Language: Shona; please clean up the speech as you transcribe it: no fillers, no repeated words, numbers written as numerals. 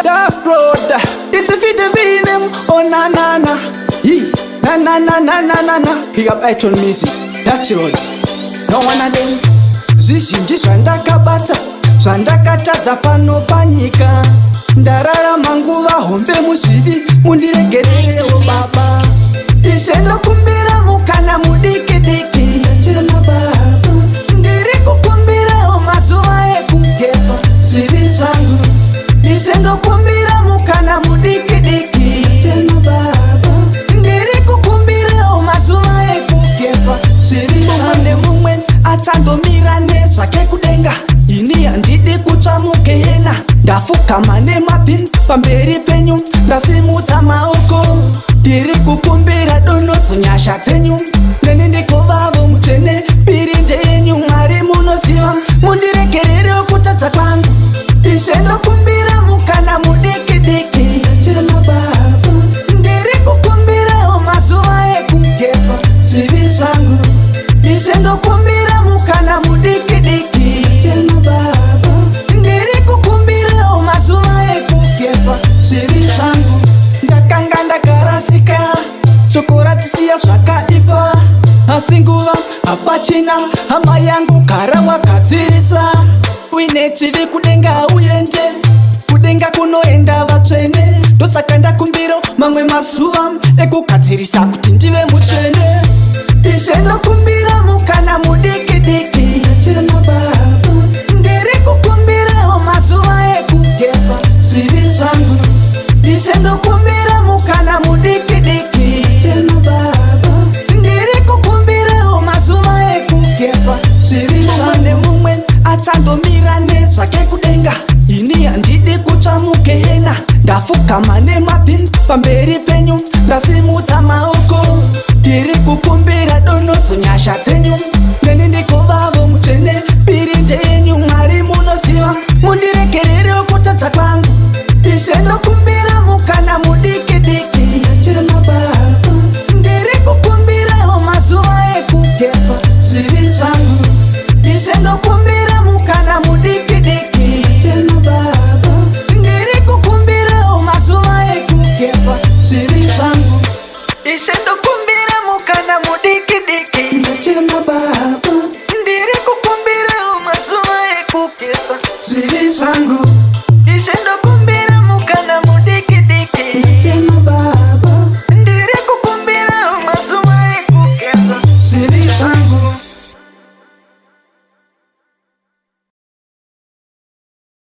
Das road, it's a fit of him. Oh na na na, na na na na na na na. Big up Action Music. That's road. No one of them. Zvizhinji zvandakabata zvandakatadza pano panyika. Ndararama nguva hombe muzvivi, mundiregererewo baba. Ishe ndokumbira mukana mudiki diki. Ndiri kukumbirawo mazuva ekugezwa zvivi zvangu. Ishe ndokumbira mukana mudiki diki. Ndiri kukumbirawo mazuva ekugezwa zvivi zvangu. Nemumwe achandomira nezvake kudenga. Ini handidi kutsvamuke yena. Ndafukama nemabhini pamberi penyu, ndasimudza maoko. Ndiri kukumbira donodzo nyasha dzenyu. Neni ndikovavo mutsvene, mbiri ndeyenyu. Mwari munoziva, mundiregererewo kutadza kwangu. Ishe ndokumbira mukana mudiki diki. Ndiri kukumbirawo mazuva ekugezwa zvivi zvangu. Ishe ndokumbira mukana mudiki diki. Ndiri kukumbirawo mazuva ekugezwa zvivi zvangu. Ndakanga ndakarasika, chokuratisiya zvakaipa. Asi nguva hapachina, hama yangu gara wakadzirisa. Uine chivi kudenga uende, kudenga kunoenda vatsvene. Ndosaka ndakumbiro mamwe mazuva ekugadzirisa kuti ndive mutsvene. Ishe ndokumbira mukana mudiki diki. Ndiri kukumbirawo mazuva ekugezwa zvivi zvangu. Ishe ndokumbira mukana mudiki diki. Ndiri kukumbirawo mazuva ekugezwa zvivi zvangu. Nemumwe achandomira nezvake kudenga. Ini handidi kutsvamuke yena. Ndafukama nemabhini pamberi penyu, ndasimudza maoko. Ndiri kukumbira donodzo nyasha dzenyu. Neni ndikovavo mutsvene, mbiri ndeyenyu. Mwari munoziva, mundiregererewo kutadza kwangu. Ishe ndokumbira mukana mudiki diki. Ndiri kukumbirawo mazuva ekugezwa zvivi zvangu. Ishe ndokumbira mukana mudiki diki. Ndiri kukumbirawo mazuva ekugezwa zvivi zvangu. Ishe ndokumbira mukana mudiki diki. Ndiri kukumbirawo mazuva ekugezwa zvivi zvangu. Ishe